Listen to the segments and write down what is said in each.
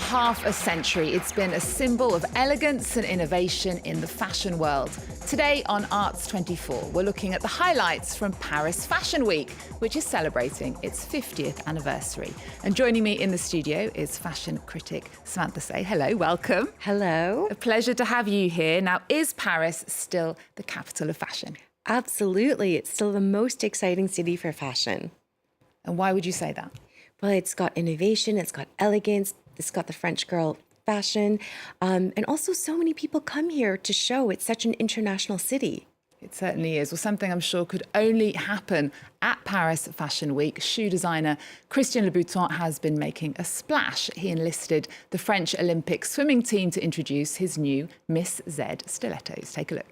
half a century, it's been a symbol of elegance and innovation in the fashion world. Today on Arts 24, we're looking at the highlights from Paris Fashion Week, which is celebrating its 50th anniversary. And joining me in the studio is fashion critic Samantha Tse. Hello, welcome. Hello. A pleasure to have you here. Now, is Paris still the capital of fashion? Absolutely. It's still the most exciting city for fashion. And why would you say that? Well, it's got innovation, it's got elegance, it's got the French girl fashion, and also so many people come here to show. It's such an international city. It certainly is. Well, something I'm sure could only happen at Paris Fashion Week. Shoe designer Christian Louboutin has been making a splash. He enlisted the French Olympic swimming team to introduce his new Miss Z stilettos. Take a look.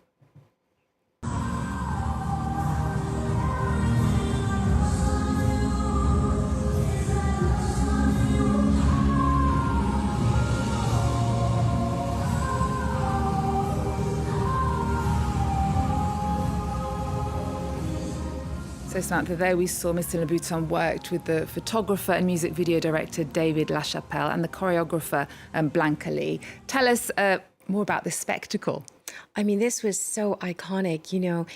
So Samantha, there we saw Mr. Louboutin worked with the photographer and music video director David Lachapelle and the choreographer Blanca Lee. Tell us more about this spectacle. I mean, this was so iconic, you know.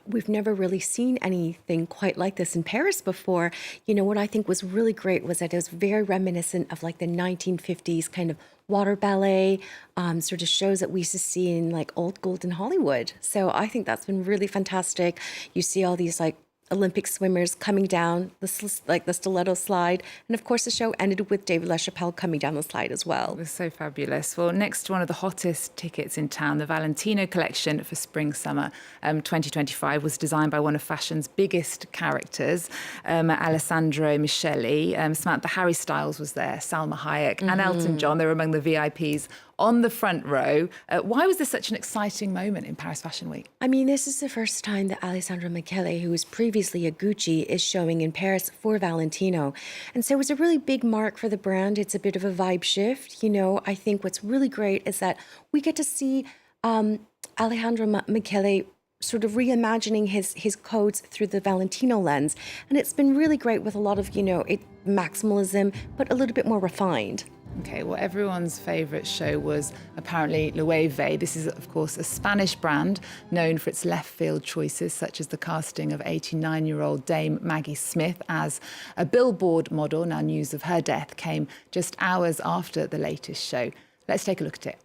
We've never really seen anything quite like this in Paris before. You know, what I think was really great was that it was very reminiscent of like the 1950s kind of water ballet sort of shows that we used to see in like old golden Hollywood. So I think that's been really fantastic. You see all these like Olympic swimmers coming down the stiletto slide. And of course, the show ended with David Lachapelle coming down the slide as well. It was so fabulous. Well, next to one of the hottest tickets in town, the Valentino collection for Spring-Summer 2025 was designed by one of fashion's biggest characters, Alessandro Michele. Samantha, Harry Styles was there, Salma Hayek and Elton John. They were among the VIPs on the front row. Why was this such an exciting moment in Paris Fashion Week? I mean, this is the first time that Alessandro Michele, who was previously at Gucci, is showing in Paris for Valentino. And so it was a really big mark for the brand. It's a bit of a vibe shift. You know, I think what's really great is that we get to see Alessandro Michele sort of reimagining his codes through the Valentino lens. And it's been really great with a lot of, you know, maximalism, but a little bit more refined. Okay, well, everyone's favourite show was apparently Loewe. This is, of course, a Spanish brand known for its left-field choices, such as the casting of 89-year-old Dame Maggie Smith as a billboard model. Now, news of her death came just hours after the latest show. Let's take a look at it.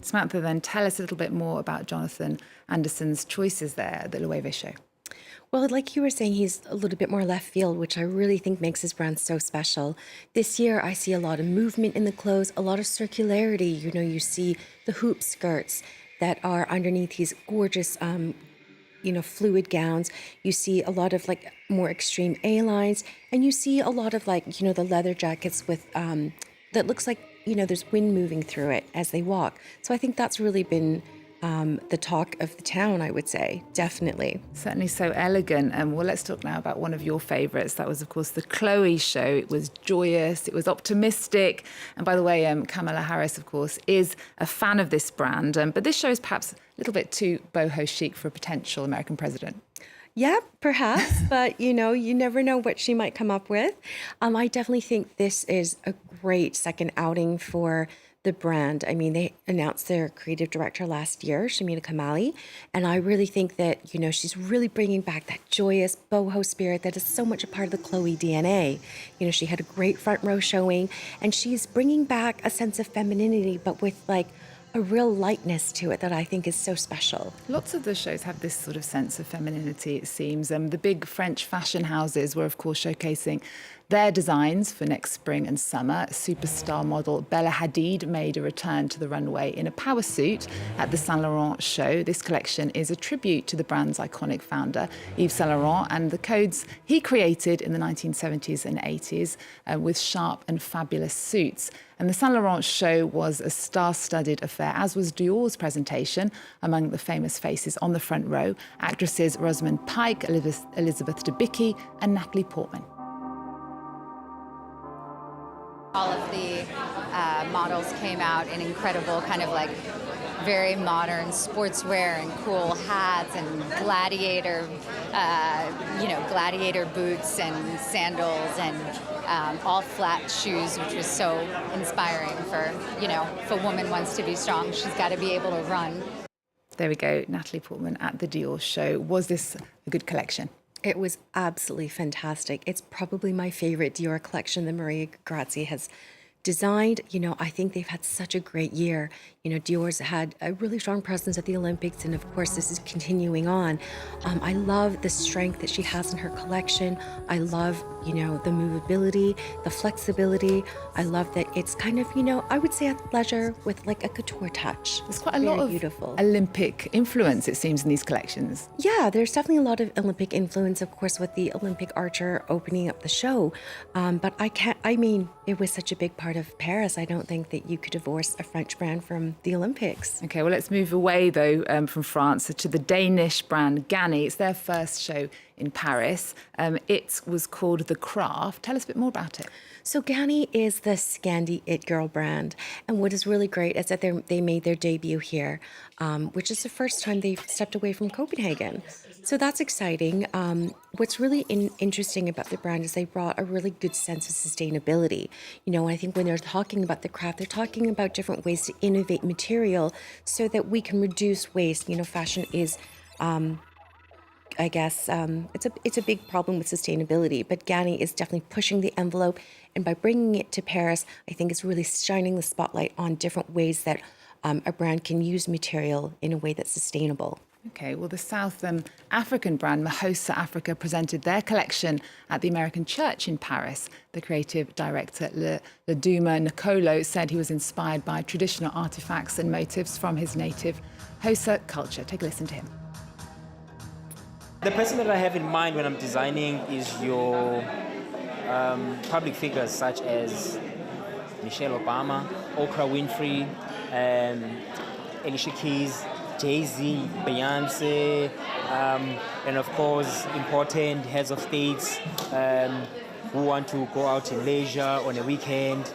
Samantha, then tell us a little bit more about Jonathan Anderson's choices there at the Loewe show. Well, like you were saying, he's a little bit more left field, which I really think makes his brand so special. This year, I see a lot of movement in the clothes, a lot of circularity. You know, you see the hoop skirts that are underneath these gorgeous, you know, fluid gowns. You see a lot of like more extreme A-lines, and you see a lot of like, you know, the leather jackets with that looks like, you know, there's wind moving through it as they walk. So I think that's really been the talk of the town, I would say, definitely. Certainly so elegant. Well, let's talk now about one of your favourites. That was, of course, the Chloe show. It was joyous, it was optimistic. And by the way, Kamala Harris, of course, is a fan of this brand. But this show is perhaps a little bit too boho chic for a potential American president. Yeah, perhaps, but you know, you never know what she might come up with. I definitely think this is a great second outing for the brand. I mean, they announced their creative director last year, Shamina Kamali, and I really think that, you know, she's really bringing back that joyous boho spirit that is so much a part of the Chloe DNA. You know, she had a great front row showing, and she's bringing back a sense of femininity, but with like a real lightness to it that I think is so special. Lots of the shows have this sort of sense of femininity, it seems. The big French fashion houses were, of course, showcasing their designs for next spring and summer. Superstar model Bella Hadid made a return to the runway in a power suit at the Saint Laurent show. This collection is a tribute to the brand's iconic founder, Yves Saint Laurent, and the codes he created in the 1970s and 80s with sharp and fabulous suits. And the Saint Laurent show was a star-studded affair, as was Dior's presentation. Among the famous faces on the front row, actresses Rosamund Pike, Elizabeth Debicki, and Natalie Portman. All of the models came out in incredible kind of like very modern sportswear and cool hats and gladiator, gladiator boots and sandals and all flat shoes, which was so inspiring for, if a woman wants to be strong, she's got to be able to run. There we go, Natalie Portman at the Dior show. Was this a good collection? It was absolutely fantastic. It's probably my favorite Dior collection that Maria Grazzi has designed. I think they've had such a great year. Dior's had a really strong presence at the Olympics, and of course this is continuing on. I love the strength that she has in her collection. I love, the movability, the flexibility. I love that it's kind of, I would say athleisure with like a couture touch. There's quite a lot of beautiful Olympic influence, it seems, in these collections. Yeah, there's definitely a lot of Olympic influence, of course, with the Olympic archer opening up the show. But it was such a big part of Paris. I don't think that you could divorce a French brand from the Olympics. Okay, well, let's move away, though, from France to the Danish brand Ganni. It's their first show in Paris. It was called The Craft. Tell us a bit more about it. So Ganni is the Scandi It Girl brand. And what is really great is that they made their debut here, which is the first time they've stepped away from Copenhagen. So that's exciting. What's really interesting about the brand is they brought a really good sense of sustainability. I think when they're talking about the craft, they're talking about different ways to innovate material so that we can reduce waste. Fashion is it's a big problem with sustainability, but Ganni is definitely pushing the envelope. And by bringing it to Paris, I think it's really shining the spotlight on different ways that a brand can use material in a way that's sustainable. Okay, well, the South African brand Maxhosa Africa presented their collection at the American Church in Paris. The creative director, Louboutin Nicolo, said he was inspired by traditional artifacts and motifs from his native Xhosa culture. Take a listen to him. The person that I have in mind when I'm designing is your public figures such as Michelle Obama, Oprah Winfrey, Alicia Keys, Jay-Z, Beyonce, and of course important heads of states who want to go out in leisure on a weekend.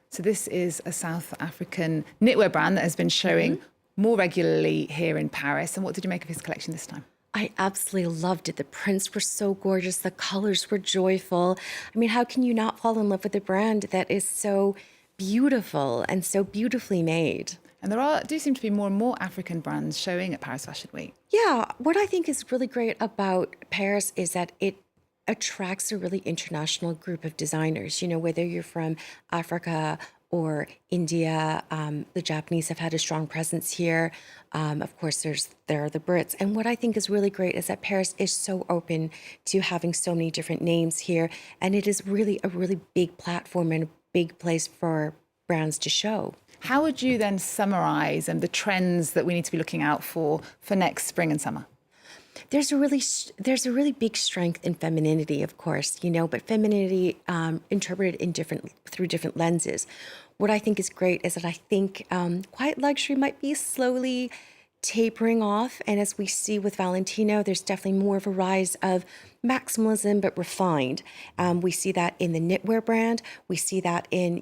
So this is a South African knitwear brand that has been showing more regularly here in Paris. And what did you make of his collection this time? I absolutely loved it. The prints were so gorgeous. The colors were joyful. I mean, how can you not fall in love with a brand that is so beautiful and so beautifully made? And there do seem to be more and more African brands showing at Paris Fashion Week. Yeah, what I think is really great about Paris is that it attracts a really international group of designers. Whether you're from Africa or India, the Japanese have had a strong presence here. Of course, there are the Brits. And what I think is really great is that Paris is so open to having so many different names here. And it is really a really big platform and a big place for brands to show. How would you then summarize the trends that we need to be looking out for next spring and summer? There's a really big strength in femininity, of course, but femininity interpreted through different lenses. What I think is great is that I think quiet luxury might be slowly tapering off. And as we see with Valentino, there's definitely more of a rise of maximalism, but refined. We see that in the knitwear brand. We see that in,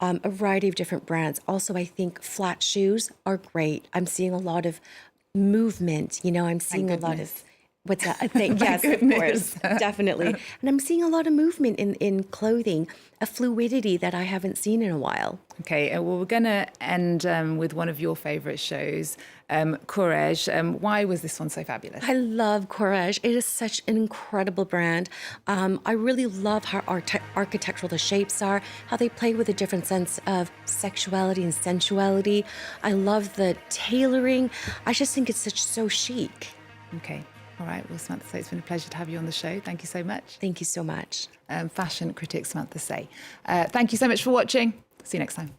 a variety of different brands. Also, I think flat shoes are great. I'm seeing a lot of movement. I'm seeing a lot of what's that? I think yes, goodness. Of course, definitely. And I'm seeing a lot of movement in clothing, a fluidity that I haven't seen in a while. Okay, well, we're going to end with one of your favourite shows, Courreges. Why was this one so fabulous? I love Courreges. It is such an incredible brand. I really love how architectural the shapes are, how they play with a different sense of sexuality and sensuality. I love the tailoring. I just think it's so chic. Okay. All right. Well, Samantha Tse, it's been a pleasure to have you on the show. Thank you so much. Thank you so much. Fashion critic Samantha Tse. Thank you so much for watching. See you next time.